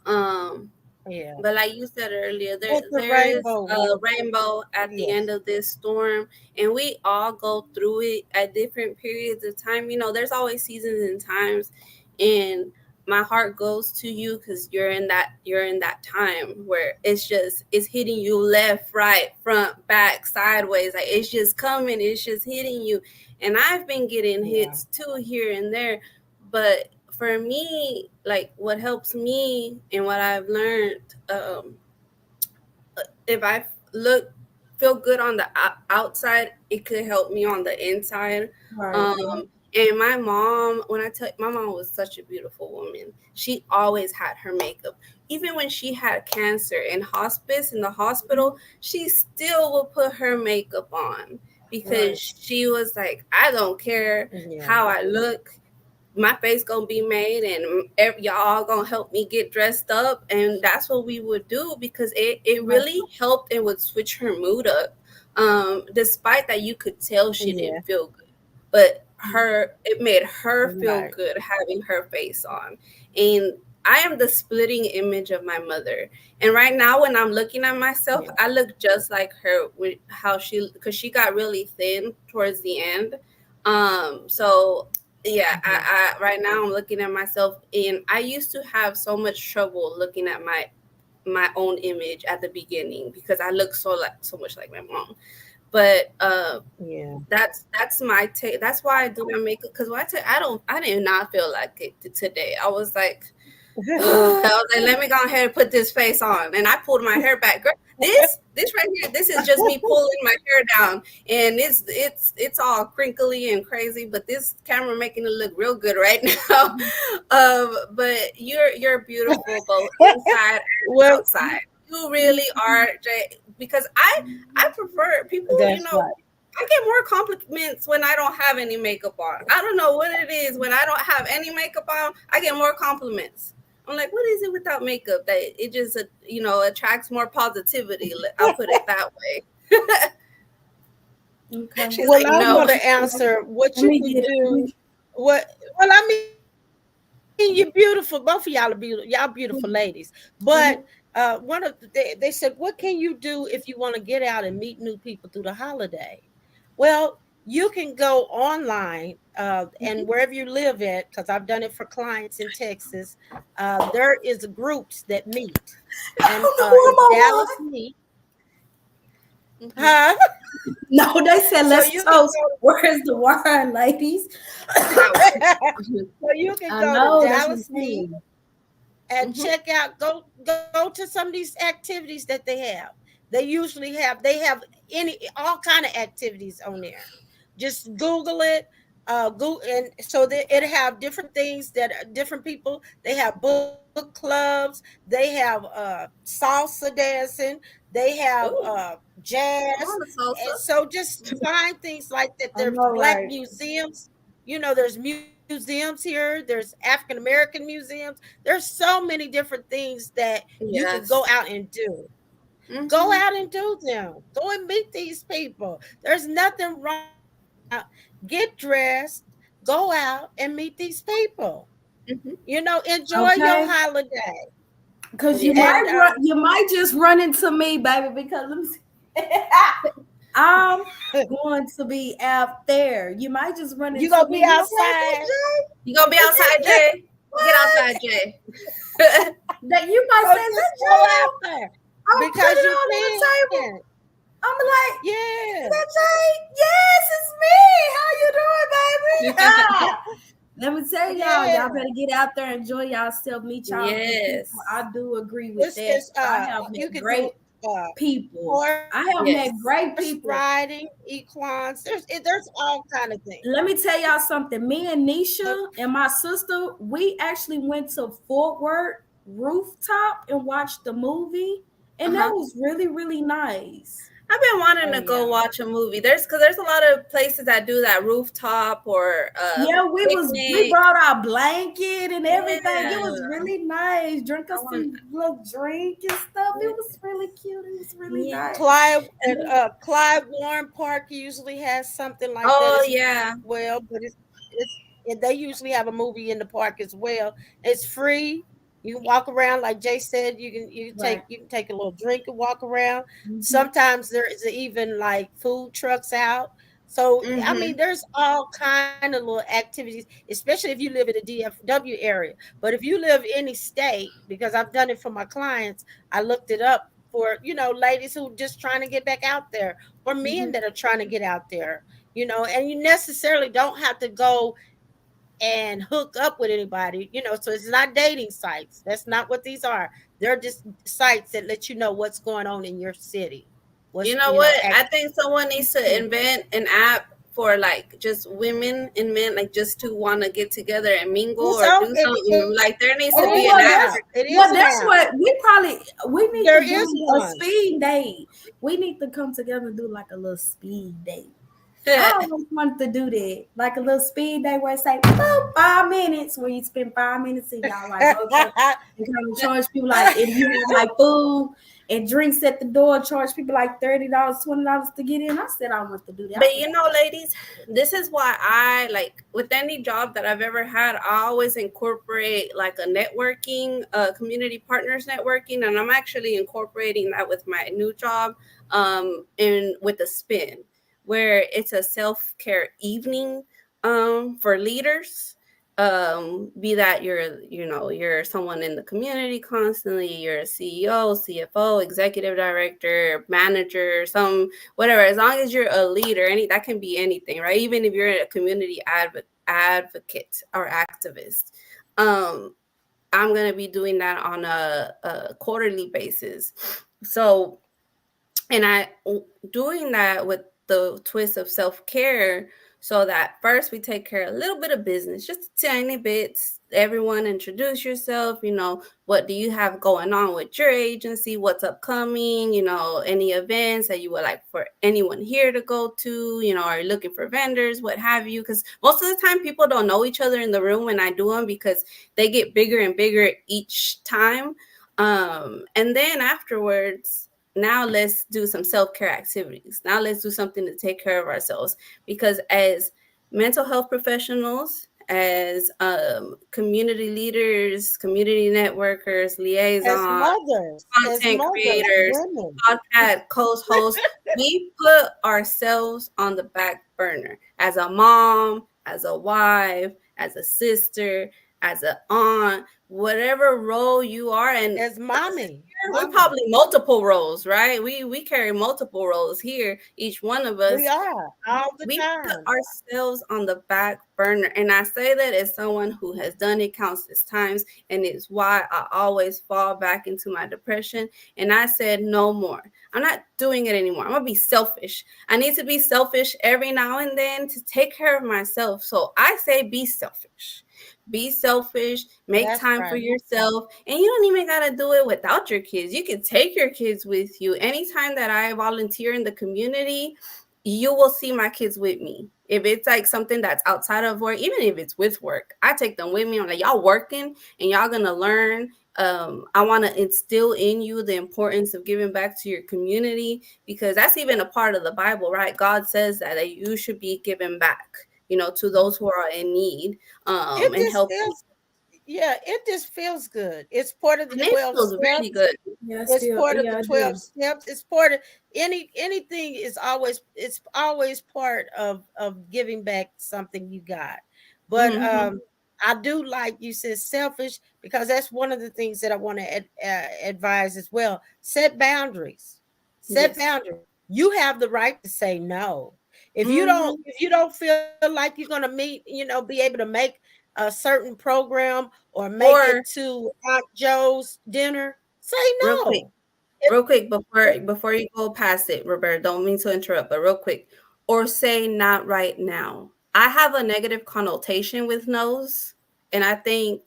Um, Yeah. But like you said earlier, It's a there is rainbow. a rainbow at the Yes. end of this storm, and we all go through it at different periods of time. You know, there's always seasons and times, and my heart goes to you because you're in that time where it's hitting you left, right, front, back, sideways. Like it's just coming, it's just hitting you. And I've been getting Yeah. hits too here and there, but for me, like what helps me and what I've learned, if I look feel good on the outside, it could help me on the inside. Right. Um, and my mom, when I tell my mom was such a beautiful woman. She always had her makeup. Even when she had cancer in hospice in the hospital, she still would put her makeup on because Right. she was like, I don't care Yeah. how I look, my face gonna be made, and y'all gonna help me get dressed up. And that's what we would do because it Right. really helped and would switch her mood up, despite that you could tell she Yeah. didn't feel good, but it made her feel Right. good having her face on. And I am the splitting image of my mother, and right now when I'm looking at myself, Yeah. I look just like her with how she, because she got really thin towards the end. So yeah, Mhm. I right now I'm looking at myself, and I used to have so much trouble looking at my own image at the beginning because I look so much like my mom. But Yeah. that's my take. That's why I do my makeup, because when I did not feel like it today. I was like, I was like, let me go ahead and put this face on, and I pulled my hair back. Girl, this right here, this is just me pulling my hair down, and it's all crinkly and crazy. But this camera making it look real good right now. But you're beautiful both inside and Well, outside. You really are, Jay. Because I prefer people. that's right. I get more compliments when I don't have any makeup on. I don't know what it is. When I don't have any makeup on, I get more compliments. I'm like, what is it without makeup that it just attracts more positivity? I'll put it that way. Okay. She's Well, like, I'm no. going to answer what Let you me can get it. do. What? Well, I mean, you're beautiful. Both of y'all are beautiful. Y'all beautiful ladies. But Mhm. one of they said, what can you do if you want to get out and meet new people through the holiday? Well, you can go online and Mhm. wherever you live at, because I've done it for clients in Texas. There is groups that meet, I and don't know who it's I'm on. Dallas Meet, Hmm. huh? No, they said So let's you can toast. Where's the wine, ladies? Wow. so you can I go to know that's what Dallas I'm Meet saying. and Hmm. check out go to some of these activities that they have. They have any all kind of activities on there. Just Google it. Go and so that it have different things that different people. They have book clubs. They have salsa dancing. They have Ooh, I jazz. want a And salsa. so just find things like that. I There's know, black right? museums. There's museums here. There's African American museums. There's so many different things that you can go Yes. out and do. Go Hmm. out and do them. Go and meet these people. There's nothing wrong about get dressed, go out and meet these people. Hmm. Enjoy your Okay. holiday. Because you Yeah. might And run, you might just run into me, baby. Because let me see. I'm going to be out there. You might just run you into gonna me. be You gonna be like, is outside. that You gonna be Jay? Is that outside, Jay? Jay? Get outside, What? Jay. That you might So say, is just that go Jay? out there I'll put because it you all on the table. can. I'm like, is Yeah. that Jay? Yes, it's me. How you doing, baby? Ah. Let me tell y'all Yeah. better get out there, enjoy yourself, meet y'all new people. I Yes. do agree with It's that. it's I have you met can do great people. horse I have met Yes. great people. riding, equines. There's all kind of things. Let me tell y'all something. Me and Uh, Nisha and my sister, we actually went to Fort Worth rooftop and watched the movie, Uh and that huh. was really, really nice. I've been wanting oh to go yeah. watch a movie. There's a lot of places that do that rooftop or Yeah, we picnic. brought our blanket and everything. It was Yeah. really nice. Drink I us want. some little drink and stuff. It Yeah. was really cute. It was really Yeah. nice. Clyde And and Clyde Warren Park usually has something like that Oh as well, yeah. but it's and they usually have a movie in the park as well. It's free. You can walk around, like Jay said. Right. You can take a little drink and walk around. Mm-hmm. Sometimes there is even like food trucks out. So I mean, Mm-hmm. there's all kind of little activities, especially if you live in the DFW area. But if you live any state, because I've done it for my clients, I looked it up for ladies who just trying to get back out there, or men Mm-hmm. that are trying to get out there. And you necessarily don't have to go and hook up with anybody. So it's not dating sites. That's not what these are. They're just sites that let you know what's going on in your city. You What's know what? I think activities. someone needs to invent an app for like just women and men, like just to want to get together and mingle It's or all do it something. Like there needs is to Oh be an an well, app app. that's for It is well, an that's app. what we need There to is do a one. speed date. We need to come together and do like a little speed date. I that. always wanted to do that, like a little speed day where it's like boop, 5 minutes, where you spend 5 minutes and y'all like go to and kind of charge people like, and you have like food and drinks at the door, charge people like $30, $20 to get in. I said I want to do that. I But said, you know, ladies, this is why I like with any job that I've ever had, I always incorporate like a networking, community partners networking, and I'm actually incorporating that with my new job, and with a spin, where it's a self care evening, for leaders. Be that you're someone in the community constantly, you're a CEO, CFO, executive director, manager, some whatever, as long as you're a leader, any that can be anything, right? Even if you're a community advocate or activist. um I'm going to be doing that on a quarterly basis. So, and I doing that with the twist of self-care, so that first we take care of a little bit of business, just tiny bits. Everyone introduce yourself, what do you have going on with your agency, what's upcoming, any events that you would like for anyone here to go to, are you looking for vendors, what have you, because most of the time people don't know each other in the room when I do them, because they get bigger and bigger each time. And then afterwards, now let's do some self-care activities. Now let's do something to take care of ourselves, because as mental health professionals, as community leaders, community networkers, as liaisons, mothers, content creators, women. podcast co-hosts, we put ourselves on the back burner as a mom, as a wife, as a sister, as an aunt, whatever role you are. And As mommy, we mama. probably multiple roles, right? We carry multiple roles here, each one of We us. are all the We put time. ourselves on the back burner. And I say that as someone who has done it countless times. And it's why I always fall back into my depression. And I said, no more. I'm not doing it anymore. I'm going to be selfish. I need to be selfish every now and then to take care of myself. So I say, be selfish. Be selfish, make That's time for right. yourself, and you don't even got to do it without your kids. You can take your kids with you. Anytime that I volunteer in the community, you will see my kids with me. If it's like something that's outside of work, even if it's with work, I take them with me. I'm like, y'all working and y'all gonna learn. I want to instill in you the importance of giving back to your community, because that's even a part of the Bible, right? God says that you should be giving back, to those who are in need, It and just helping. feels, yeah, it just feels good. It's part of the And it 12 feels really steps. good. yeah, It's still, part of the yeah, I 12 do. steps. It's part of anything is always, it's always part of giving back something you got. But Hmm. I do, like you said, selfish, because that's one of the things that I want to advise as well. Set boundaries. Set Yes. boundaries. You have the right to say no. Hmm. If you don't feel like you're going to meet, be able to make a certain program or make it Or to Aunt Joe's dinner, say real quick. no. It, Real quick, it, before you go past it, Roberta, don't mean to interrupt, but real quick, or say not right now. I have a negative connotation with no's, and I think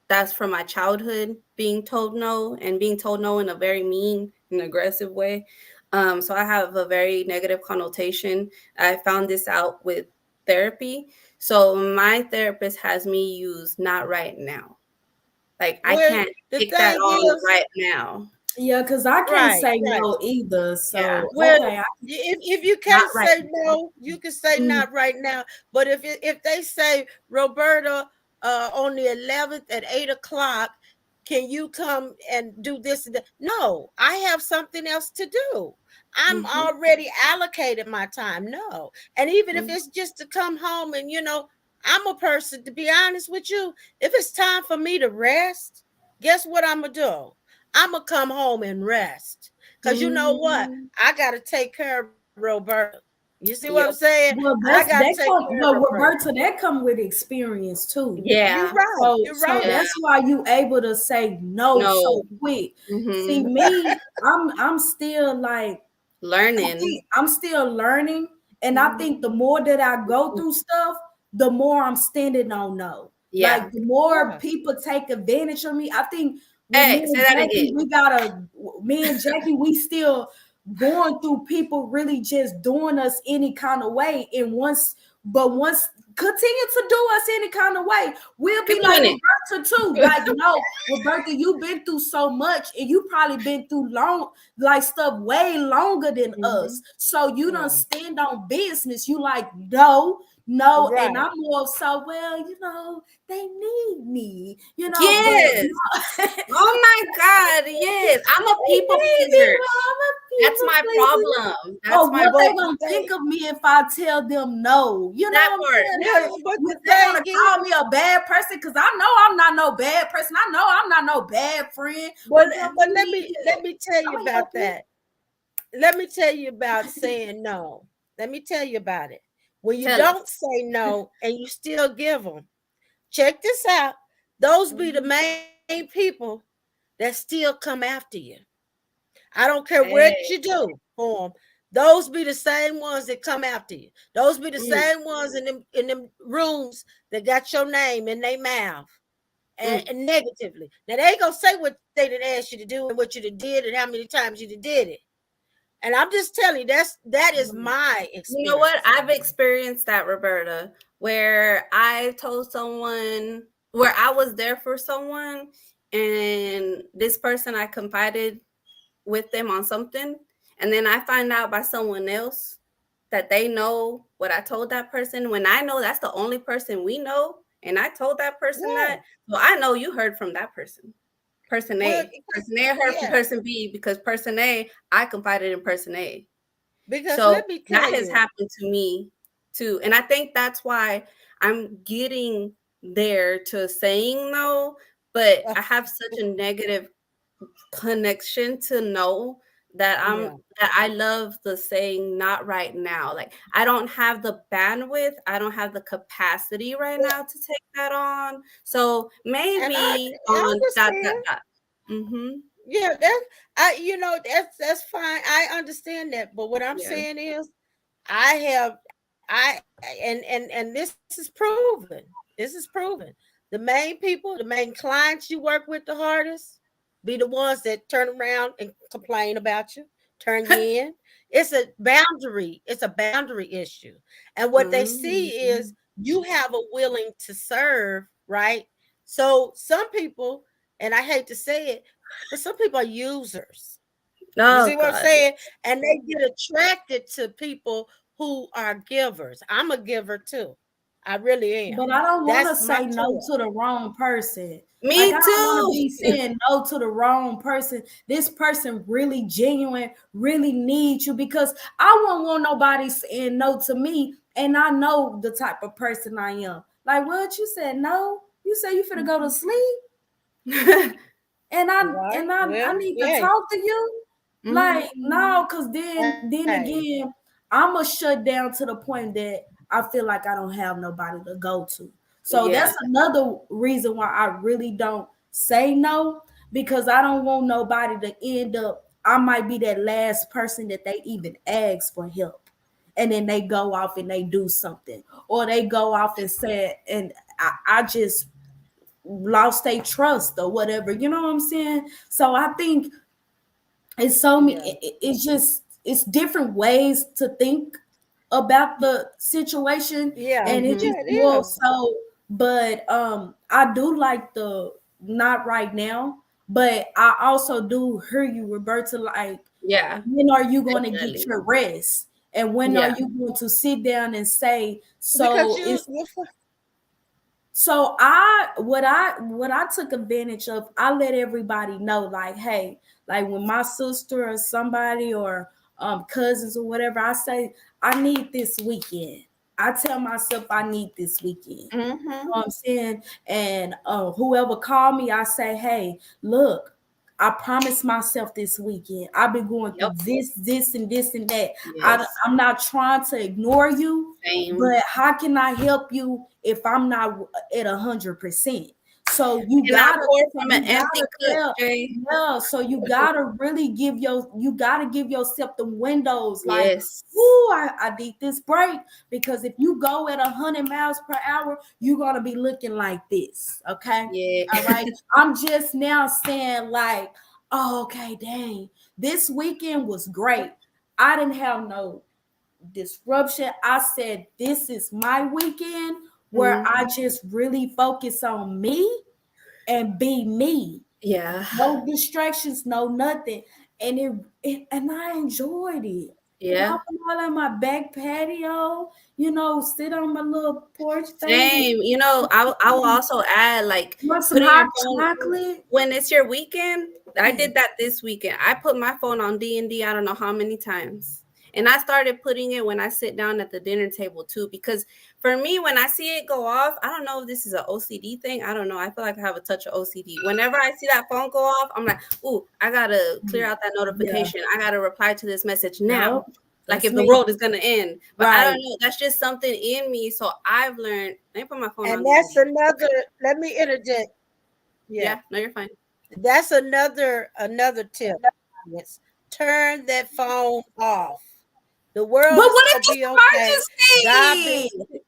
that's from my childhood, being told no and being told no in a very mean and aggressive way. So I have a very negative connotation. I found this out with therapy. So my therapist has me use not right now. Like I well, can't the take that thing on is, right now. Yeah, because I can't right, say right. no either. Yeah. So Well, okay, I if you not can't right say now. no, you can say Mm, not right now. But if they say, Roberta, on the 11th at 8 o'clock, can you come and do this and that? No, I have something else to do. I'm Mm-hmm. already allocated my time. No. And even if Mm-hmm. it's just to come home and, I'm a person, to be honest with you, if it's time for me to rest, guess what I'm going to do? I'm going to come home and rest. Because you know what? Mm-hmm. I got to take care of Roberta. You see what I'm Yep. saying? Well, I got that's to take that care of come. Well, Roberta. Roberta, that come with experience too. You're Yeah. right. So, You're so right. Yeah. that's why you able to say no No. so quick. See, Mm-hmm. me, I'm still like, Learning. I'm still learning, and I Mm-hmm. think the more that I go through stuff, the more I'm standing on no. Like Yeah. the more Yes. people take advantage of me. I think with Hey, say that again. Me and Jackie, we still going through people really just doing us any kind of way. And once continue to do us any kind of way, we'll be Keep like doing it. Roberta too. Like, no, Roberta, you've been through so much, and you probably been through long like stuff way longer than Mm-hmm. us. So you don't Yeah. stand on business. You like, no, no, and Right. I'm more so, well, they need me, but Yes. Oh my God. Yes. I'm a they people need me, pleaser. I'm a That's people my pleaser. problem. That's Or my what But they the gonna think thing, of me if I tell them no? You know that what I'm part. saying? yeah, but the They gonna thing call is, me a bad person because I know I'm not no bad person. I know I'm not no bad friend. but Whatever but you let need me let help, me tell I'm you gonna help about you. that. Let me tell you about saying no. Let me tell you about it. When you Tell don't us. say no and you still give them, check this out. Those be the Mhm. main people that still come after you. I don't care what you Hey. do for them. Those be the same ones that come after you. Those be the Mm, same ones in them rooms that got your name in their mouth mm. and negatively. Now they ain't gonna say what they did ask you to do and what you done did and how many times you did it. And I'm just telling you, that is Right. my You know what? experience. I've experienced that, Roberta, where I told someone, where I was there for someone, and this person I confided with them on something, and then I find out by someone else that they know what I told that person, when I know that's the only person we know, and I told that person Yeah. that, well, I know you heard from that person. Person Well, A. Person A heard from yeah, person B because person A, I confided in person A. because So let me that tell has you, happened to me too. And I think that's why I'm getting there to saying no, but uh, I have such a negative connection to no yeah, that I love the saying not right now. Like I don't have the bandwidth, I don't have the capacity right well, now to take that on. So and I maybe I on dot dot understand. dot. Mm-hmm. Yeah, that's fine. I understand that, but what I'm Yeah. saying is, I have I and this is proven. This is proven. The main people, the main clients you work with the hardest, be the ones that turn around and complain about you, turn you in. It's a boundary issue. And what they see Mm-hmm. is you have a willing to serve, right? So some people, and I hate to say it, but some people are users. You Oh see what I'm God. saying? And they get attracted to people who are givers. I'm a giver too. I really am. But I don't want to That's my say no tool. to the wrong person. Like, Me I don't want to too. be saying no to the wrong person. This person really genuine, really needs you, because I won't want nobody saying no to me. And I know the type of person I am. Like, what you said no? You say you finna go to sleep? and I Right? I Well, need to yeah. talk to you. Like, Mhm. no, because then Hey. again, I'ma shut down to the point that I feel like I don't have nobody to go to. So Yeah. that's another reason why I really don't say no, because I don't want nobody to end up, I might be that last person that they even ask for help. And then they go off and they do something, or they go off and say, and I just lost their trust or whatever. You know what I'm saying? So I think it's so Yeah. it's just it's different ways to think about the situation, Yeah. and it Mhm. just Yeah, it more is. so. But I do like the not right now, but I also do hear you, Roberta. Like, Yeah, when are you going to get definitely. your rest, and when are Yeah. you going to sit down and say, Because so you it's you So what I took advantage of, I let everybody know, like, hey, like when my sister or somebody or cousins or whatever, I say I need this weekend. I tell myself I need this weekend. Mm-hmm. Know what I'm saying? And whoever called me, I say, hey, look, I promised myself this weekend. I've been going through Yep. this, and this, and that. Yes. I'm not trying to ignore you, Same. but how can I help you if I'm not at 100%? So Cannot pour from an you empty gotta cup, tell, Jay. yeah. So you gotta give yourself the windows, like, Yes. ooh, I need this break, because if you go at 100 miles per hour, you're gonna be looking like this. Okay. Yeah. All right. I'm just now saying, like, oh, okay, dang. This weekend was great. I didn't have no disruption. I said, this is my weekend where I Mhm. just really focus on me and be me. Yeah. No distractions, no nothing. And and I enjoyed it. And I Yeah. went out on my back patio, sit on my little porch thing, Same. I will also add, like, want some putting your hot phone chocolate. when it's your weekend. I Yeah. did that this weekend. I put my phone on D&D, I don't know how many times. And I started putting it when I sit down at the dinner table too, because for me, when I see it go off, I don't know if this is an OCD thing. I don't know. I feel like I have a touch of OCD. Whenever I see that phone go off, I'm like, ooh, I gotta clear out that Yeah. notification. I gotta reply to this message now. Yep. Like That's if the me. world is gonna end. But I Right. don't know. That's just something in me. So I've learned. Let me put my phone And on that's D&D. another, let me interject. Yeah. Yeah, no, you're fine. That's another tip. Yes. Turn that phone off. The But world is what if gonna be okay. it's God been emergency?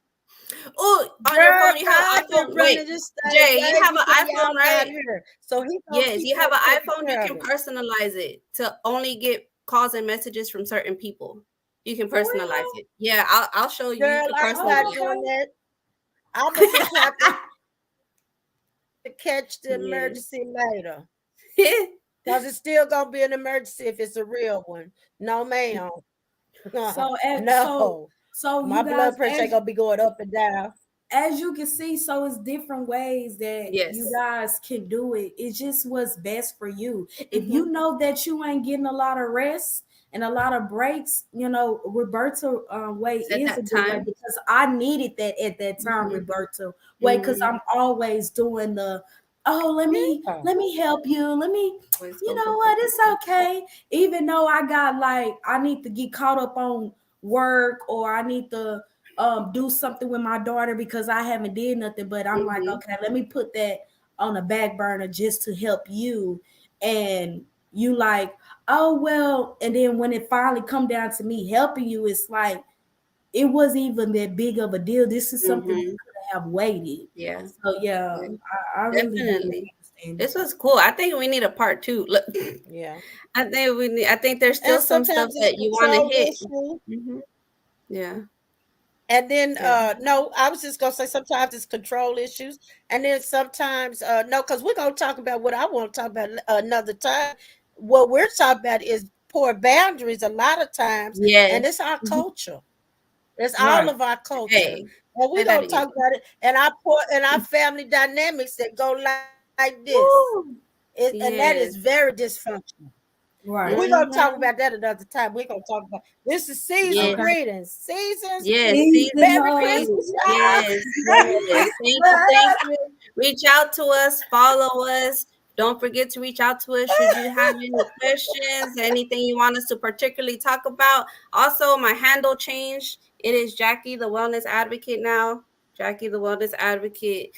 Oh, on your girl, phone, you have an I've been iPhone. Wait, running this thing Jay, you way have an before iPhone, y'all got right? here. So he gonna Yes, keep you have on an taking iPhone. You care can of it. personalize it to only get calls and messages from certain people. You can For personalize real? it. Yeah, I'll show you. You Girl, can I'm personalize not Oh, doing okay. that. I'ma just have to catch the it. emergency later. Yes. Cause it's still gonna be an emergency if it's a real one. No, ma'am. So, No. My you guys, blood pressure ain't gonna be going up and down. as you can see, so it's different ways that you Yes. guys can do it. It's just what's best for you. If Mm-hmm. you know that you ain't getting a lot of rest and a lot of breaks, Roberta way Set is a that good way, time. because I needed that at that time, Mm-hmm. Roberta way, because Mm-hmm. I'm always doing the, oh, Yeah. let me help you. Always You go, know go, go, what? go, It's go. okay. Even though I got, like, I need to get caught up on work, or I need to do something with my daughter because I haven't did nothing, but I'm like, Mm-hmm. okay, let me put that on a back burner just to help you. And you like, oh well, and then when it finally come down to me helping you, it's like it wasn't even that big of a deal. This is something that Mm-hmm. could have waited. Yeah. So yeah, Yeah. I really do Definitely. understand This it. was cool. I think we need a part two. Look, Yeah. I think we need. I think there's still And some stuff sometimes it's that you want to control hit. issue. Hmm. Yeah. And then Yeah. no, I was just gonna say sometimes it's control issues. And then sometimes no, because we're gonna talk about what I want to talk about another time. What we're talking about is poor boundaries a lot of times, and it's Yes. our Mhm. culture. It's all Right. of our culture. Hey, And we're say that gonna again. talk about it and our poor and our family dynamics that go like this. Woo. And that is Yes. very dysfunctional. We're Right. gonna talk Mm-hmm. about that another time. We're gonna talk about this is season Okay. Yes. greetings. Seasons. Yes. Season Season Merry of three. Christmas, y'all. Yes. Yes. Thank you. Thank you. Reach out to us. Follow us. Don't forget to reach out to us should you have any questions, anything you want us to particularly talk about. Also, my handle changed. It is Jackie the Wellness Advocate now. Jackie the Wellness Advocate.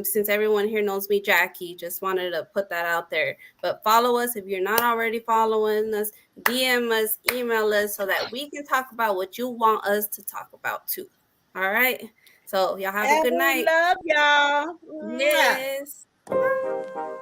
Since everyone here knows me, Jackie, just wanted to put that out there. But follow us if you're not already following us. DM us, email us so that we can talk about what you want us to talk about too. All right. So y'all have a And good we night. love y'all. Mwah. Yes. Bye.